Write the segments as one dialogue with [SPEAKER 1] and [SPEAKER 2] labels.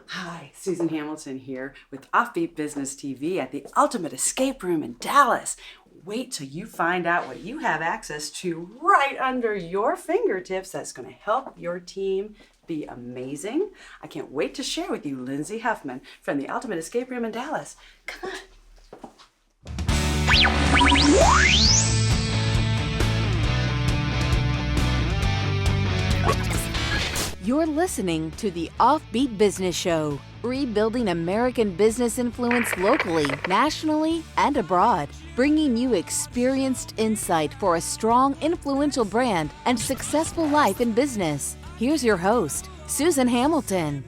[SPEAKER 1] Hi, Susan Hamilton here with OffBeat Business TV at the Ultimate Escape Room in Dallas. Wait till you find out what you have access to right under your fingertips that's going to help your team be amazing. I can't wait to share with you Lindsay Huffman from the Ultimate Escape Room in Dallas. Come on.
[SPEAKER 2] You're listening to the OffBeat Business Show, rebuilding American business influence locally, nationally, and abroad, bringing you experienced insight for a strong, influential brand and successful life in business. Here's your host, Susan Hamilton.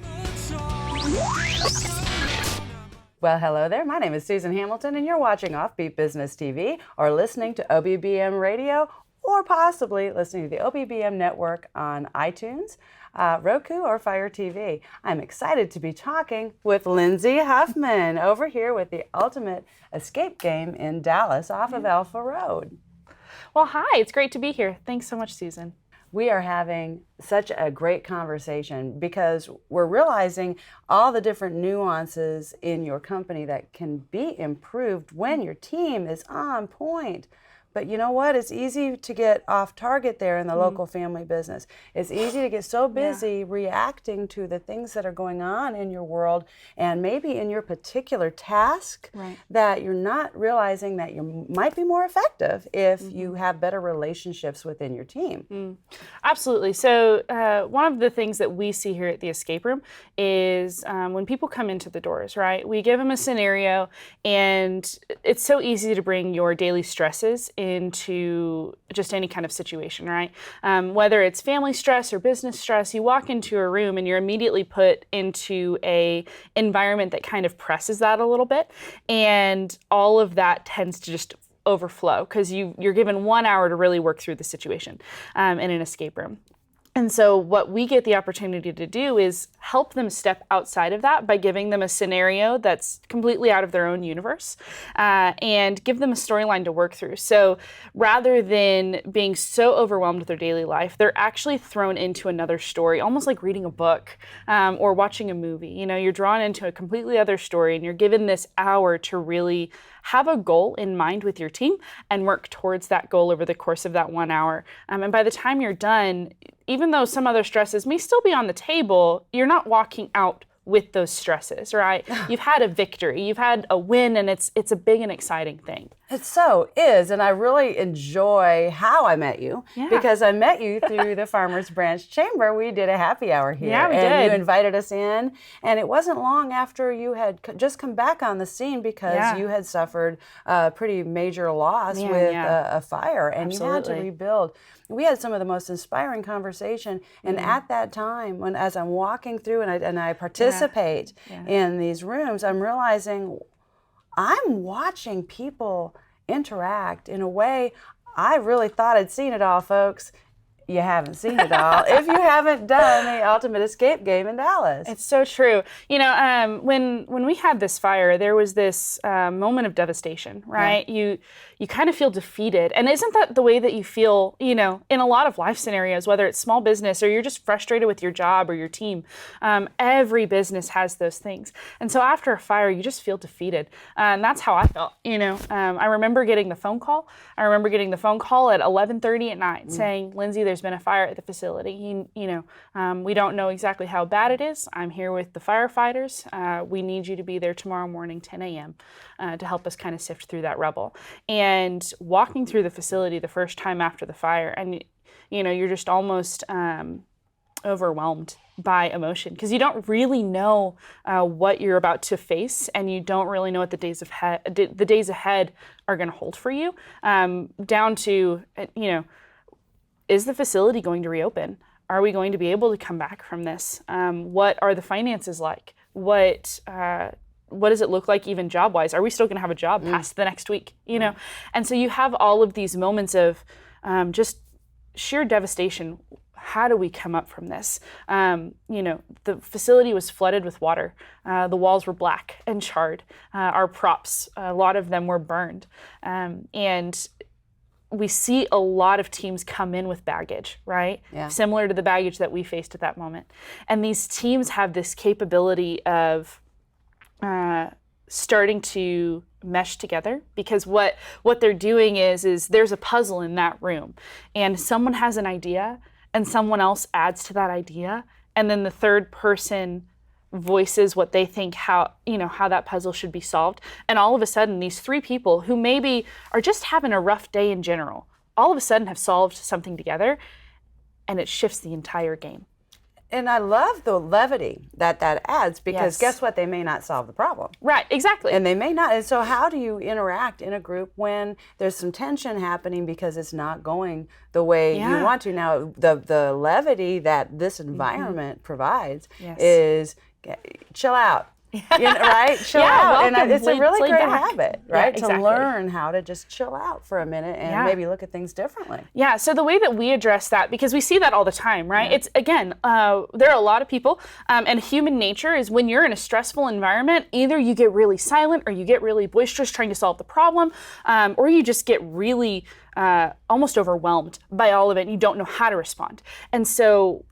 [SPEAKER 1] Well, hello there. My name is Susan Hamilton, and you're watching OffBeat Business TV or listening to OBBM Radio, or possibly listening to the OBBM network on iTunes, Roku, or Fire TV. I'm excited to be talking with Lindsay Huffman over here with the Ultimate Escape Game in Dallas off of Alpha Road.
[SPEAKER 3] Well, hi, it's great to be here. Thanks so much, Susan.
[SPEAKER 1] We are having such a great conversation because we're realizing all the different nuances in your company that can be improved when your team is on point. But you know what? It's easy to get off target there in the local family business. It's easy to get so busy reacting to the things that are going on in your world and maybe in your particular task that you're not realizing that you might be more effective if you have better relationships within your team.
[SPEAKER 3] Absolutely. So one of the things that we see here at the Escape Room is when people come into the doors, right? We give them a scenario, and it's so easy to bring your daily stresses into just any kind of situation, right? Whether it's family stress or business stress, you walk into a room and you're immediately put into a environment that kind of presses that a little bit, and all of that tends to just overflow because you're given 1 hour to really work through the situation in an escape room. And so what we get the opportunity to do is help them step outside of that by giving them a scenario that's completely out of their own universe and give them a storyline to work through. So rather than being so overwhelmed with their daily life, they're actually thrown into another story, almost like reading a book or watching a movie. You know, you're drawn into a completely other story, and you're given this hour to really have a goal in mind with your team and work towards that goal over the course of that 1 hour. And by the time you're done, even though some other stresses may still be on the table, you're not walking out with those stresses, right? You've had a victory, you've had a win, and it's a big and exciting thing.
[SPEAKER 1] It so is, and I really enjoy how I met you because I met you through the Farmers Branch Chamber. We did a happy hour here, and you invited us in, and it wasn't long after you had just come back on the scene because you had suffered a pretty major loss with a fire, and you had to rebuild. We had some of the most inspiring conversation, and at that time, as I'm walking through and I participate in these rooms, I'm realizing I'm watching people interact in a way I really thought I'd seen it all, folks. You haven't seen it all if you haven't done the Ultimate Escape Game in Dallas.
[SPEAKER 3] It's so true. You know, when we had this fire, there was this moment of devastation, right? You kind of feel defeated. And isn't that the way that you feel, you know, in a lot of life scenarios, whether it's small business or you're just frustrated with your job or your team? Every business has those things. And so after a fire, you just feel defeated. And that's how I felt, you know. I remember getting the phone call. I remember getting the phone call at 11:30 at night saying, Lindsay, there's been a fire at the facility. We don't know exactly how bad it is. I'm here with the firefighters. We need you to be there tomorrow morning, 10 a.m. To help us kind of sift through that rubble. And walking through the facility the first time after the fire, and you know, you're just almost overwhelmed by emotion because you don't really know what you're about to face, and you don't really know what the days ahead are going to hold for you. Down to, you know, is the facility going to reopen? Are we going to be able to come back from this? What are the finances like? What does it look like even job-wise? Are we still going to have a job past the next week? You know, and so you have all of these moments of just sheer devastation. How do we come up from this? You know, the facility was flooded with water. The walls were black and charred. Our props, a lot of them were burned. And we see a lot of teams come in with baggage, right?
[SPEAKER 1] Yeah.
[SPEAKER 3] Similar to the baggage that we faced at that moment. And these teams have this capability of starting to mesh together, because what they're doing is there's a puzzle in that room, and someone has an idea and someone else adds to that idea, and then the third person voices what they think how that puzzle should be solved. And all of a sudden, these three people who maybe are just having a rough day in general, all of a sudden have solved something together, and it shifts the entire game.
[SPEAKER 1] And I love the levity that adds, because guess what? They may not solve the problem.
[SPEAKER 3] Right, exactly.
[SPEAKER 1] And they may not. And so how do you interact in a group when there's some tension happening because it's not going the way you want to? Now, the levity that this environment provides is chill out. Right? Chill out.
[SPEAKER 3] Welcome.
[SPEAKER 1] And it's a really great
[SPEAKER 3] back.
[SPEAKER 1] habit, right?
[SPEAKER 3] Exactly.
[SPEAKER 1] To learn how to just chill out for a minute and maybe look at things differently.
[SPEAKER 3] Yeah, so the way that we address that, because we see that all the time, right? It's, again, there are a lot of people, and human nature is when you're in a stressful environment, either you get really silent or you get really boisterous trying to solve the problem, or you just get really almost overwhelmed by all of it and you don't know how to respond. And so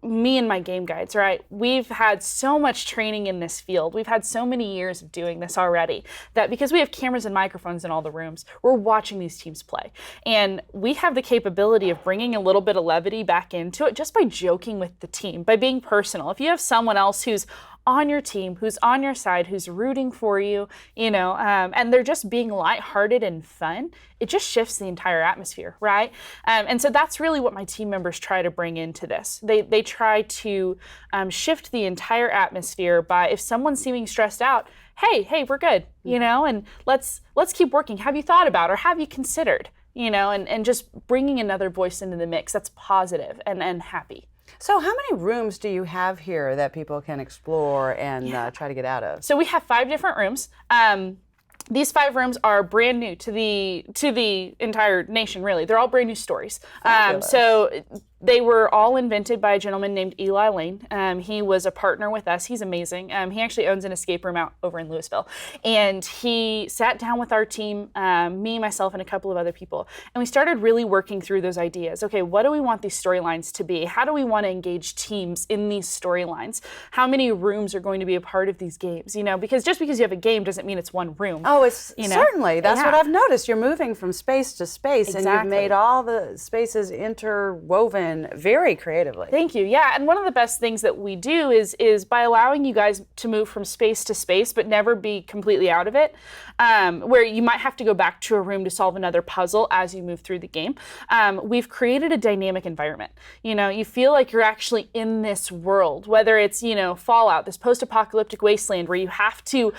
[SPEAKER 3] me and my game guides, right? We've had so much training in this field. We've had so many years of doing this already that because we have cameras and microphones in all the rooms, we're watching these teams play. And we have the capability of bringing a little bit of levity back into it just by joking with the team, by being personal. If you have someone else who's on your team, who's on your side, who's rooting for you, and they're just being lighthearted and fun, it just shifts the entire atmosphere, right? And so that's really what my team members try to bring into this. They try to shift the entire atmosphere by, if someone's seeming stressed out, hey, we're good, and let's keep working. Have you thought about, or have you considered, and just bringing another voice into the mix that's positive and happy.
[SPEAKER 1] So how many rooms do you have here that people can explore and try to get out of?
[SPEAKER 3] So we have 5 different rooms. These 5 rooms are brand new to the entire nation, really. They're all brand new stories. So they were all invented by a gentleman named Eli Lane. He was a partner with us. He's amazing. He actually owns an escape room out over in Louisville. And he sat down with our team, me, myself, and a couple of other people. And we started really working through those ideas. Okay, what do we want these storylines to be? How do we want to engage teams in these storylines? How many rooms are going to be a part of these games? Because just because you have a game doesn't mean it's one room.
[SPEAKER 1] Oh, it's certainly. That's what I've noticed. You're moving from space to space, and you've made all the spaces interwoven very creatively.
[SPEAKER 3] Thank you. Yeah, and one of the best things that we do is by allowing you guys to move from space to space, but never be completely out of it, where you might have to go back to a room to solve another puzzle as you move through the game. We've created a dynamic environment. You feel like you're actually in this world, whether it's, Fallout, this post-apocalyptic wasteland where you have to,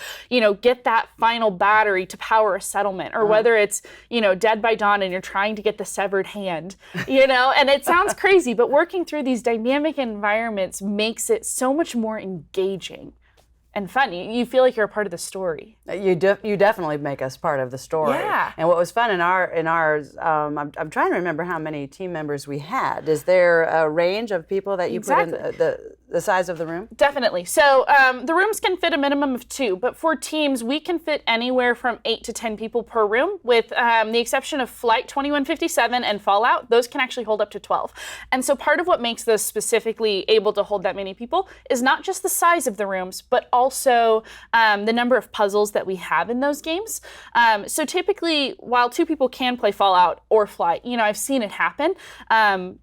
[SPEAKER 3] get that final battery to power a settlement, or whether it's, Dead by Dawn and you're trying to get the severed hand, and it sounds crazy, but working through these dynamic environments makes it so much more engaging and fun. You feel like you're a part of the story.
[SPEAKER 1] You definitely make us part of the story.
[SPEAKER 3] Yeah.
[SPEAKER 1] And what was fun in ours, I'm trying to remember how many team members we had. Is there a range of people that you put in the size of the room?
[SPEAKER 3] Definitely. So the rooms can fit a minimum of 2, but for teams, we can fit anywhere from 8 to 10 people per room, with the exception of Flight 2157 and Fallout. Those can actually hold up to 12. And so part of what makes those specifically able to hold that many people is not just the size of the rooms, but also the number of puzzles that we have in those games. So typically, while 2 people can play Fallout or Flight, I've seen it happen.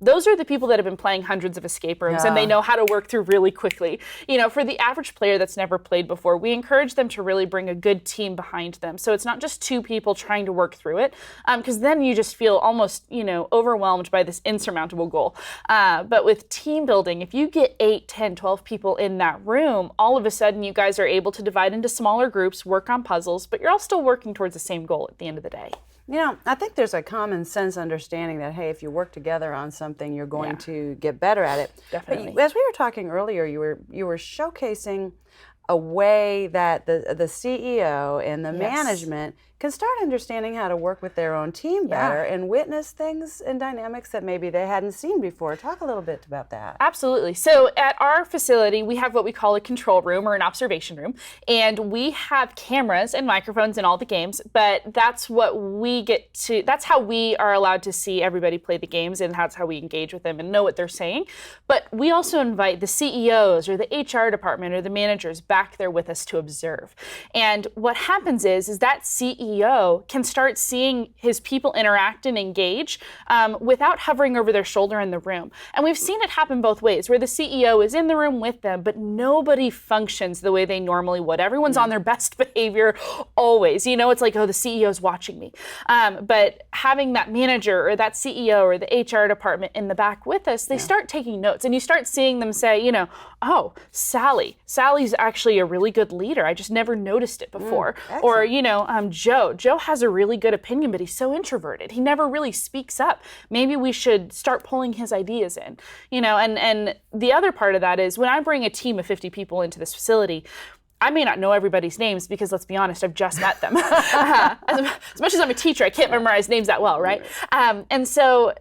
[SPEAKER 3] Those are the people that have been playing hundreds of escape rooms, and they know how to work through really quickly. For the average player that's never played before, we encourage them to really bring a good team behind them. So it's not just 2 people trying to work through it, because then you just feel almost, overwhelmed by this insurmountable goal. But with team building, if you get 8, 10, 12 people in that room, all of a sudden you guys are able to divide into smaller groups, work on puzzles, but you're all still working towards the same goal at the end of the day.
[SPEAKER 1] I think there's a common sense understanding that, hey, if you work together on something, you're going to get better at it.
[SPEAKER 3] Definitely.
[SPEAKER 1] But as we were talking earlier, you were showcasing a way that the CEO and the management can start understanding how to work with their own team better and witness things and dynamics that maybe they hadn't seen before. Talk a little bit about that.
[SPEAKER 3] Absolutely. So at our facility, we have what we call a control room or an observation room, and we have cameras and microphones in all the games, but that's what we get to, that's how we are allowed to see everybody play the games, and that's how we engage with them and know what they're saying. But we also invite the CEOs or the HR department or the managers back there with us to observe. And what happens is that CEO can start seeing his people interact and engage without hovering over their shoulder in the room. And we've seen it happen both ways, where the CEO is in the room with them, but nobody functions the way they normally would. Everyone's on their best behavior always. You know, it's like, oh, the CEO's watching me. But having that manager or that CEO or the HR department in the back with us, they start taking notes, and you start seeing them say, you know, oh, Sally's actually a really good leader. I just never noticed it before. Or, you know, Joe has a really good opinion, but he's so introverted. He never really speaks up. Maybe we should start pulling his ideas in, you know, and the other part of that is when I bring a team of 50 people into this facility, I may not know everybody's names because, let's be honest, I've just met them. As much as I'm a teacher, I can't memorize names that well, right? And so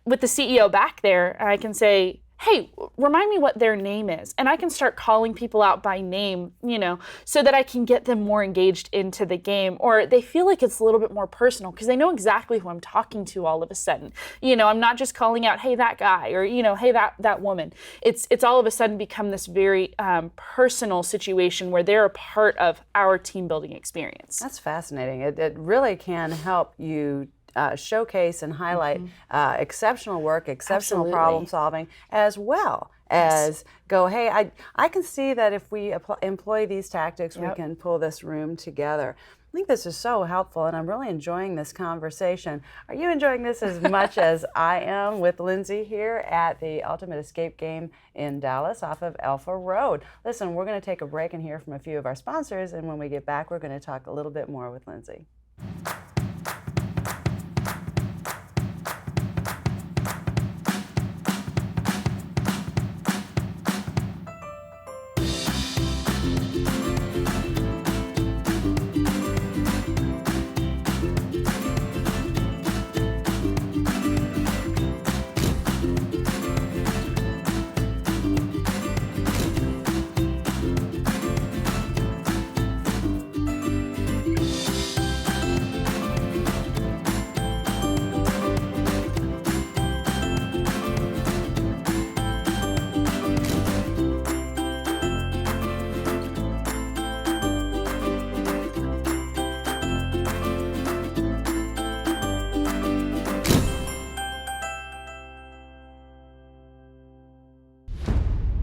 [SPEAKER 3] with the CEO back there, I can say, hey, remind me what their name is. And I can start calling people out by name, you know, so that I can get them more engaged into the game, or they feel like it's a little bit more personal because they know exactly who I'm talking to all of a sudden. You know, I'm not just calling out, hey, that guy, or, you know, hey, that woman. It's all of a sudden become this very personal situation where they're a part of our team building experience.
[SPEAKER 1] That's fascinating. It really can help you showcase and highlight exceptional work, exceptional problem solving, as well as go, hey, I can see that if we employ these tactics, we can pull this room together. I think this is so helpful, and I'm really enjoying this conversation. Are you enjoying this as much as I am with Lindsay here at the Ultimate Escape Game in Dallas off of Alpha Road? Listen, we're going to take a break and hear from a few of our sponsors, and when we get back, we're going to talk a little bit more with Lindsay.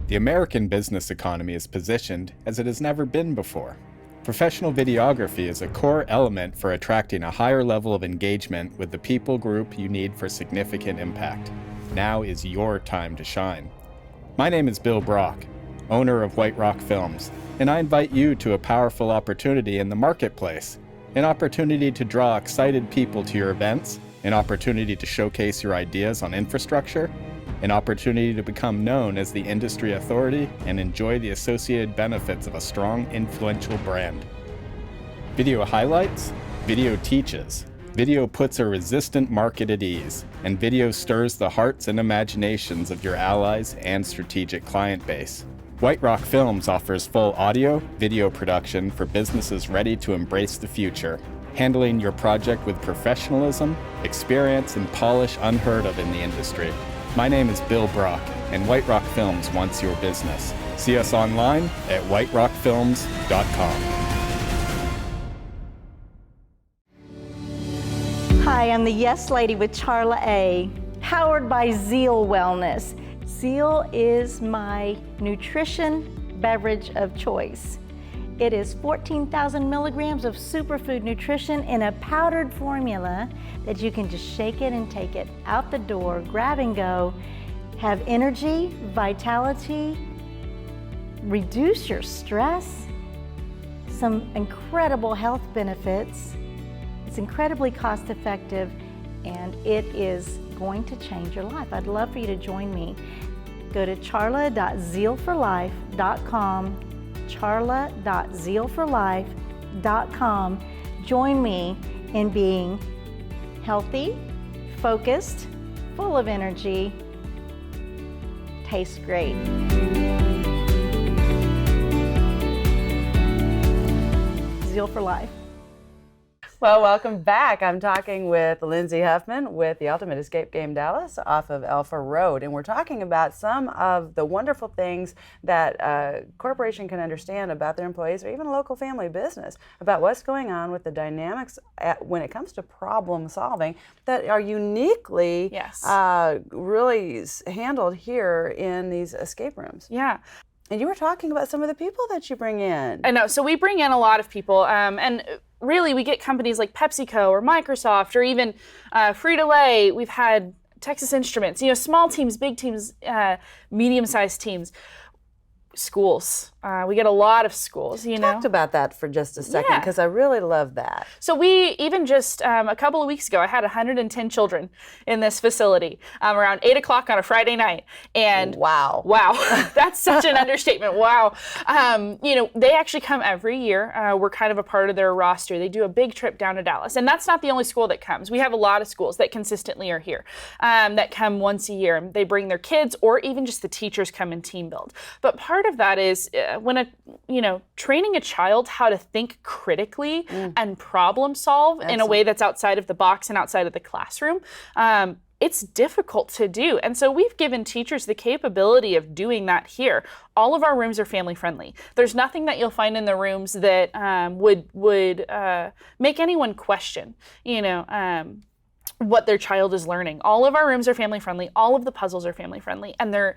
[SPEAKER 4] The American business economy is positioned as it has never been before. Professional videography is a core element for attracting a higher level of engagement with the people group you need for significant impact. Now is your time to shine. My name is Bill Brock, owner of White Rock Films, and I invite you to a powerful opportunity in the marketplace, an opportunity to draw excited people to your events, an opportunity to showcase your ideas on infrastructure, an opportunity to become known as the industry authority and enjoy the associated benefits of a strong, influential brand. Video highlights, video teaches. Video puts a resistant market at ease, and video stirs the hearts and imaginations of your allies and strategic client base. White Rock Films offers full audio, video production for businesses ready to embrace the future, handling your project with professionalism, experience, and polish unheard of in the industry. My name is Bill Brock, and White Rock Films wants your business. See us online at whiterockfilms.com.
[SPEAKER 5] Hi, I'm the Yes Lady with Charla A, powered by Zeal Wellness. Zeal is my nutrition beverage of choice. It is 14,000 milligrams of superfood nutrition in a powdered formula that you can just shake it and take it out the door, grab and go, have energy, vitality, reduce your stress, some incredible health benefits. It's incredibly cost effective, and it is going to change your life. I'd love for you to join me. Go to charla.zealforlife.com, charla.zealforlife.com. Join me in being healthy, focused, full of energy, tastes great. Zeal for life.
[SPEAKER 1] Well, welcome back. I'm talking with Lindsay Huffman with the Ultimate Escape Game Dallas off of Alpha Road, and we're talking about some of the wonderful things that a corporation can understand about their employees, or even a local family business, about what's going on with the dynamics when it comes to problem solving that are uniquely really handled here in these escape rooms.
[SPEAKER 3] Yeah.
[SPEAKER 1] And you were talking about some of the people that you bring in.
[SPEAKER 3] I know. So we bring in a lot of people, and really we get companies like PepsiCo or Microsoft or even Frito-Lay. We've had Texas Instruments, small teams, big teams, medium-sized teams, schools. We get a lot of schools,
[SPEAKER 1] Talked about that for just a second, because I really love that.
[SPEAKER 3] So we even just a couple of weeks ago, I had 110 children in this facility around 8 o'clock on a Friday night. And
[SPEAKER 1] wow,
[SPEAKER 3] that's such an understatement. Wow. They actually come every year. We're kind of a part of their roster. They do a big trip down to Dallas. And that's not the only school that comes. We have a lot of schools that consistently are here that come once a year. They bring their kids, or even just the teachers come and team build. But part of that is when training a child how to think critically and problem solve in a way that's outside of the box and outside of the classroom, it's difficult to do. And so we've given teachers the capability of doing that here. All of our rooms are family friendly. There's nothing that you'll find in the rooms that would make anyone question, what their child is learning. All of our rooms are family friendly. All of the puzzles are family friendly, and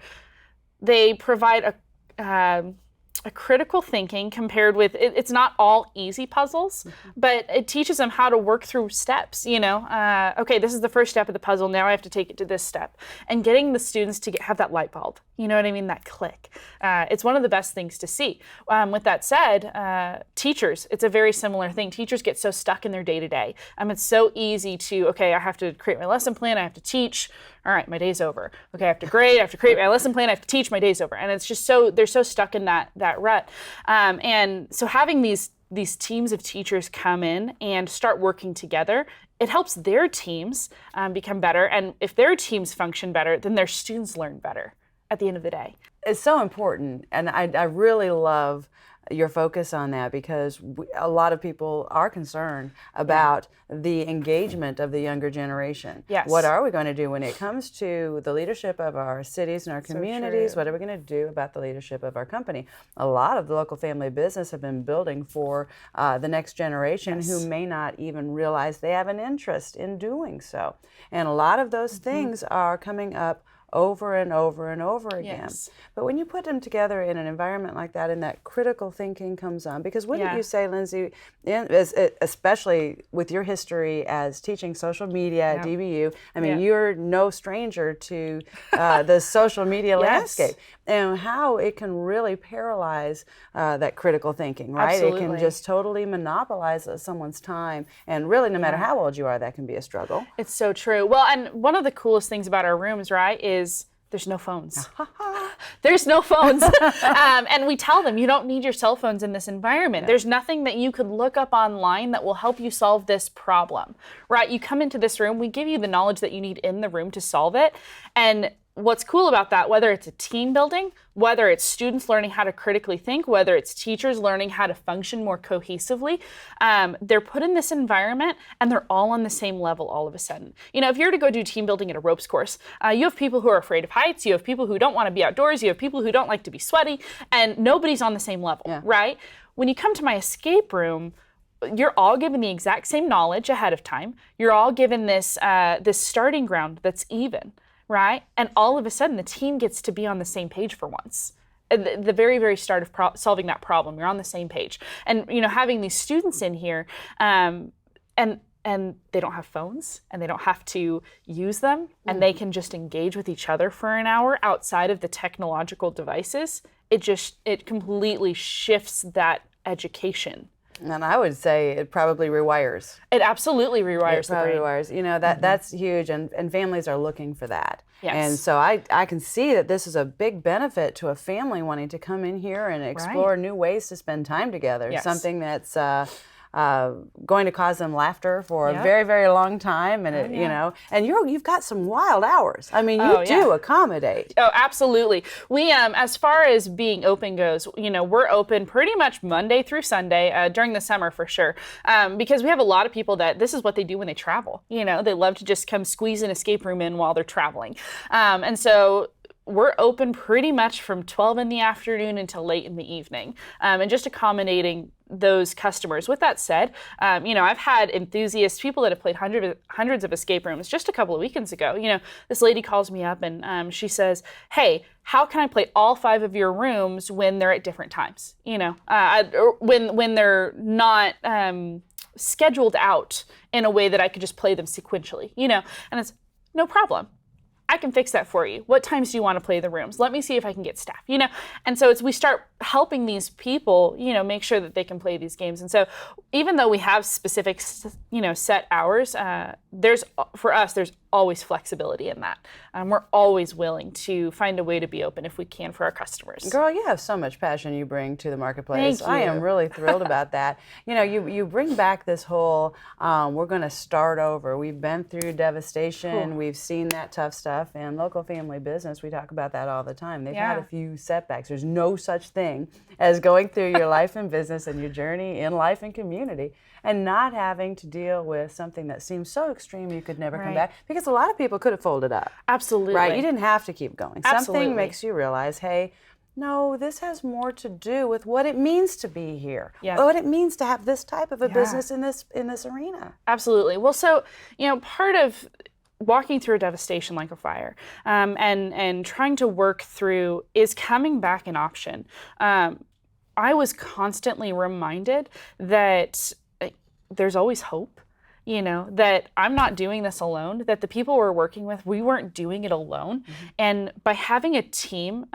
[SPEAKER 3] they provide a critical thinking compared with, it's not all easy puzzles, but it teaches them how to work through steps, okay, this is the first step of the puzzle, now I have to take it to this step. And getting the students to have that light bulb, that click. It's one of the best things to see. With that said, teachers, it's a very similar thing. Teachers get so stuck in their day-to-day. It's so easy to, okay, I have to create my lesson plan, I have to teach, all right, my day's over. Okay, I have to grade, I have to create my lesson plan, I have to teach, my day's over. And it's just they're so stuck in that rut. And so having these teams of teachers come in and start working together, it helps their teams become better. And if their teams function better, then their students learn better at the end of the day.
[SPEAKER 1] It's so important. And I really love your focus on that, because a lot of people are concerned about the engagement of the younger generation.
[SPEAKER 3] Yes.
[SPEAKER 1] What are we going to do when it comes to the leadership of our cities and our communities?
[SPEAKER 3] So
[SPEAKER 1] what are we going to do about the leadership of our company? A lot of the local family business have been building for the next generation who may not even realize they have an interest in doing so. And a lot of those things are coming up over and over and over again.
[SPEAKER 3] Yes.
[SPEAKER 1] But when you put them together in an environment like that, and that critical thinking comes on, because wouldn't you say, Lindsay, especially with your history as teaching social media at DBU, you're no stranger to the social media landscape, and how it can really paralyze that critical thinking, right?
[SPEAKER 3] Absolutely.
[SPEAKER 1] It can just totally monopolize someone's time, and really, no matter how old you are, that can be a struggle.
[SPEAKER 3] It's so true. Well, and one of the coolest things about our rooms, right, is there's no phones. There's no phones. And we tell them, you don't need your cell phones in this environment. Yeah. There's nothing that you could look up online that will help you solve this problem, right? You come into this room, we give you the knowledge that you need in the room to solve it. And what's cool about that, whether it's a team building, whether it's students learning how to critically think, whether it's teachers learning how to function more cohesively, they're put in this environment and they're all on the same level all of a sudden. If you're to go do team building at a ropes course, you have people who are afraid of heights, you have people who don't want to be outdoors, you have people who don't like to be sweaty, and nobody's on the same level, right? When you come to my escape room, you're all given the exact same knowledge ahead of time. You're all given this starting ground that's even. Right? And all of a sudden, the team gets to be on the same page for once. At the very, very start of solving that problem, you're on the same page. And, having these students in here, and they don't have phones, and they don't have to use them, and they can just engage with each other for an hour outside of the technological devices, it completely shifts that education.
[SPEAKER 1] And I would say it probably rewires.
[SPEAKER 3] It absolutely rewires the brain.
[SPEAKER 1] Rewires. That's huge, and families are looking for that.
[SPEAKER 3] Yes.
[SPEAKER 1] And so I can see that this is a big benefit to a family wanting to come in here and explore new ways to spend time together.
[SPEAKER 3] Yes.
[SPEAKER 1] Something that's going to cause them laughter for a very, very long time, and you know, and you've got some wild hours. I mean, you do accommodate.
[SPEAKER 3] Oh, absolutely. We, as far as being open goes, you know, we're open pretty much Monday through Sunday during the summer for sure, because we have a lot of people that this is what they do when they travel. You know, they love to just come squeeze an escape room in while they're traveling, and so we're open pretty much from 12 in the afternoon until late in the evening, and just accommodating those customers. With that said, you know, I've had enthusiasts, people that have played hundreds of escape rooms. Just a couple of weekends ago, you know, this lady calls me up and she says, "Hey, how can I play all 5 of your rooms when they're at different times? You know, when they're not scheduled out in a way that I could just play them sequentially, you know?" And it's no problem. I can fix that for you. What times do you want to play the rooms? Let me see if I can get staff, you know? And so we start helping these people, you know, make sure that they can play these games. And so even though we have specific, you know, set hours, for us, there's always flexibility in that. We're always willing to find a way to be open if we can for our customers.
[SPEAKER 1] Girl, you have so much passion you bring to the marketplace.
[SPEAKER 3] Thank you.
[SPEAKER 1] I am really thrilled about that. You know, you bring back this whole, we're going to start over. We've been through devastation. Cool. We've seen that tough stuff. And local family business, we talk about that all the time. They've had a few setbacks. There's no such thing as going through your life and business and your journey in life and community and not having to deal with something that seems so extreme you could never come back, because a lot of people could have folded up.
[SPEAKER 3] Absolutely.
[SPEAKER 1] Right? You didn't have to keep going.
[SPEAKER 3] Absolutely.
[SPEAKER 1] Something makes you realize, hey, no, this has more to do with what it means to be here. Yeah. What it means to have this type of a business in this arena. Absolutely.
[SPEAKER 3] Well, so, you know, part of walking through a devastation like a fire, and trying to work through, is coming back an option. I was constantly reminded that there's always hope, you know, that I'm not doing this alone, that the people we're working with, we weren't doing it alone. Mm-hmm. And by having a team,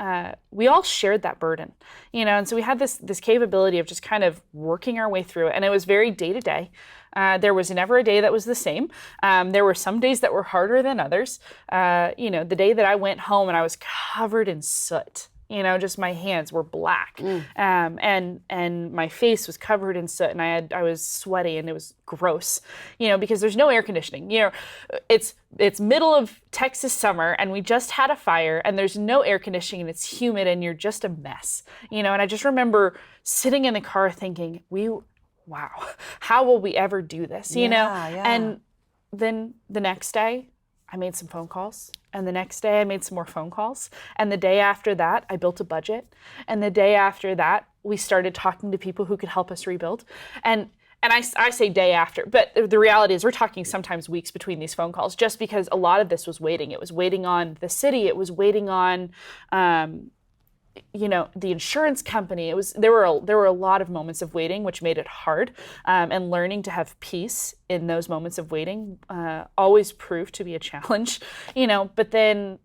[SPEAKER 3] we all shared that burden, you know, and so we had this capability of just kind of working our way through it. And it was very day to day. There was never a day that was the same. There were some days that were harder than others. You know, the day that I went home and I was covered in soot, you know, just my hands were black, and my face was covered in soot, and I was sweaty, and it was gross, you know, because there's no air conditioning. You know, it's middle of Texas summer, and we just had a fire, and there's no air conditioning, and it's humid, and you're just a mess, you know. And I just remember sitting in the car thinking, wow, how will we ever do this, you know? Yeah. And then the next day, I made some phone calls, and the next day I made some more phone calls, and the day after that I built a budget, and the day after that we started talking to people who could help us rebuild. And I say day after, but the reality is we're talking sometimes weeks between these phone calls, just because a lot of this was waiting. It was waiting on the city. It was waiting on you know, the insurance company. There were a lot of moments of waiting, which made it hard, and learning to have peace in those moments of waiting always proved to be a challenge, you know. But then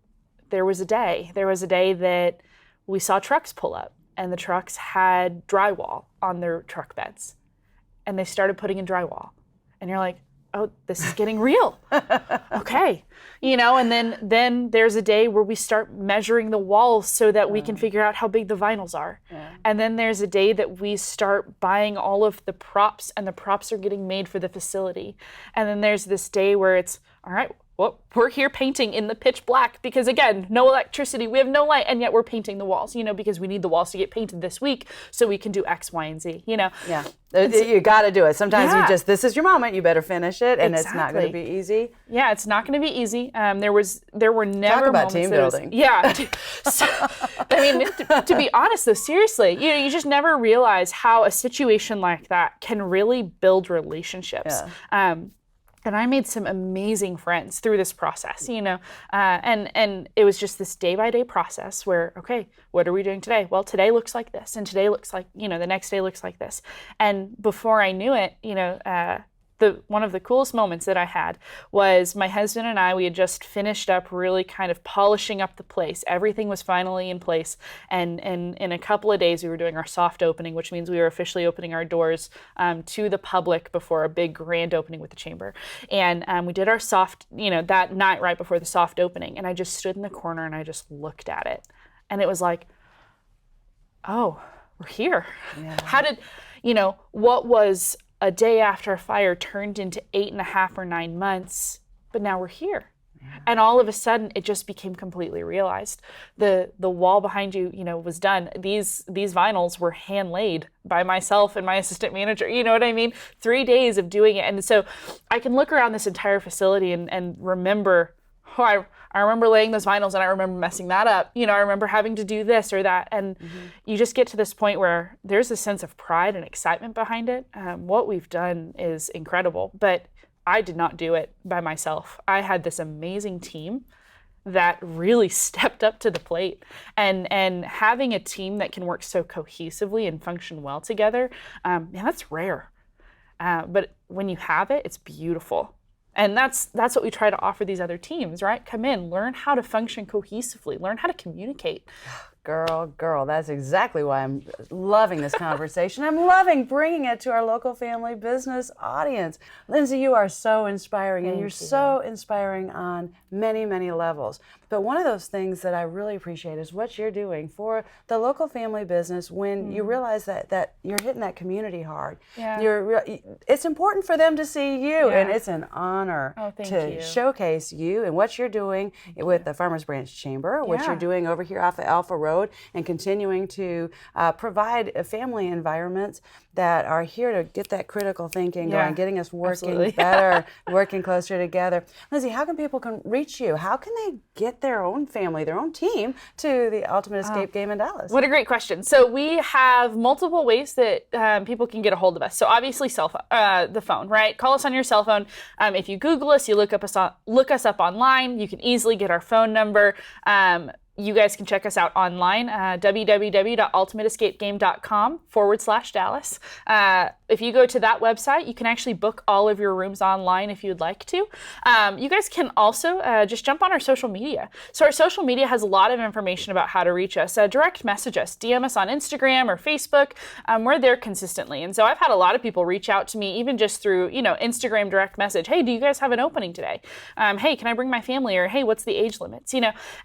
[SPEAKER 3] there was a day that we saw trucks pull up, and the trucks had drywall on their truck beds, and they started putting in drywall, and you're like, oh, this is getting real. Okay. You know, and then there's a day where we start measuring the walls so that we can figure out how big the vinyls are. Yeah. And then there's a day that we start buying all of the props, and the props are getting made for the facility. And then there's this day where it's, all right, well, we're here painting in the pitch black because, again, no electricity, we have no light, and yet we're painting the walls, you know, because we need the walls to get painted this week so we can do X, Y, and Z, you know.
[SPEAKER 1] Yeah, you got to do it. Sometimes this is your moment, you better finish it, and it's not going to be easy.
[SPEAKER 3] Yeah, it's not going to be easy. There were never
[SPEAKER 1] Talk about
[SPEAKER 3] moments
[SPEAKER 1] team building.
[SPEAKER 3] So, I mean, to be honest, though, seriously, you know, you just never realize how a situation like that can really build relationships. Yeah. And I made some amazing friends through this process, you know, and it was just this day-by-day process where, okay, what are we doing today? Well, today looks like this, and today looks like, you know, the next day looks like this. And before I knew it, you know, one of the coolest moments that I had was my husband and I, we had just finished up really kind of polishing up the place. Everything was finally in place. And in a couple of days, we were doing our soft opening, which means we were officially opening our doors to the public before a big grand opening with the chamber. And we did our soft, you know, that night right before the soft opening. And I just stood in the corner and I just looked at it. And it was like, oh, we're here. Yeah. How did, you know, what was a day after a fire turned into 8.5 or 9 months, but now we're here. And all of a sudden, it just became completely realized. The wall behind you, was done. These vinyls were hand laid by myself and my assistant manager. You know what I mean? 3 days of doing it. And so I can look around this entire facility and remember, I remember laying those vinyls and I remember messing that up. I remember having to do this or that. And you just get to this point where there's a sense of pride and excitement behind it. What we've done is incredible. But I did not do it by myself. I had this amazing team that really stepped up to the plate. And having a team that can work so cohesively and function well together, that's rare. But when you have it, it's beautiful. And that's what we try to offer these other teams, right? Come in, learn how to function cohesively, learn how to communicate.
[SPEAKER 1] Girl, that's exactly why I'm loving this conversation. I'm loving bringing it to our local family business audience. Lindsay, you are so inspiring, and you're so inspiring on many, many levels. But one of those things that I really appreciate is what you're doing for the local family business when you realize that you're hitting that community hard. Yeah. It's important for them to see you, and it's an honor to showcase you and what you're doing with the Farmers Branch Chamber, what you're doing over here off of Alpha Road, and continuing to provide family environments that are here to get that critical thinking going, getting us working better, working closer together. Lindsay, how can people reach you? How can they get their own family, their own team to the Ultimate Escape Game in Dallas?
[SPEAKER 3] What a great question. So we have multiple ways that people can get a hold of us. So obviously the phone, right? Call us on your cell phone. If you Google us, you look us up online, you can easily get our phone number. You guys can check us out online, www.ultimateescapegame.com/Dallas. If you go to that website, you can actually book all of your rooms online if you'd like to. You guys can also just jump on our social media. So our social media has a lot of information about how to reach us. Direct message us, DM us on Instagram or Facebook. We're there consistently. And so I've had a lot of people reach out to me, even just through, Instagram direct message. Hey, do you guys have an opening today? Hey, can I bring my family? Or hey, what's the age limits?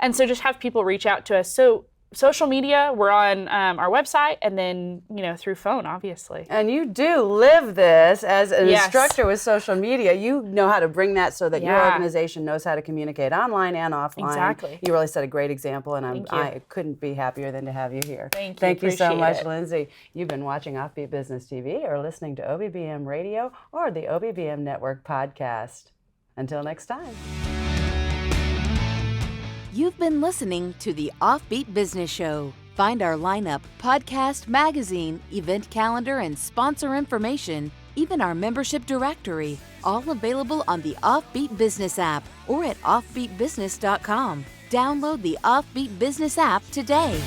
[SPEAKER 3] And so just have people reach out to us. So social media, we're on our website, and then, through phone, obviously.
[SPEAKER 1] And you do live this as an instructor with social media. You know how to bring that so that your organization knows how to communicate online and offline.
[SPEAKER 3] Exactly.
[SPEAKER 1] You really set a great example, and I couldn't be happier than to have you here.
[SPEAKER 3] Thank you
[SPEAKER 1] so much, Lindsay. You've been watching OffBeat Business TV or listening to OBBM Radio or the OBBM Network podcast. Until next time.
[SPEAKER 2] You've been listening to the OffBeat Business Show. Find our lineup, podcast, magazine, event calendar, and sponsor information, even our membership directory, all available on the OffBeat Business app or at offbeatbusiness.com. Download the OffBeat Business app today.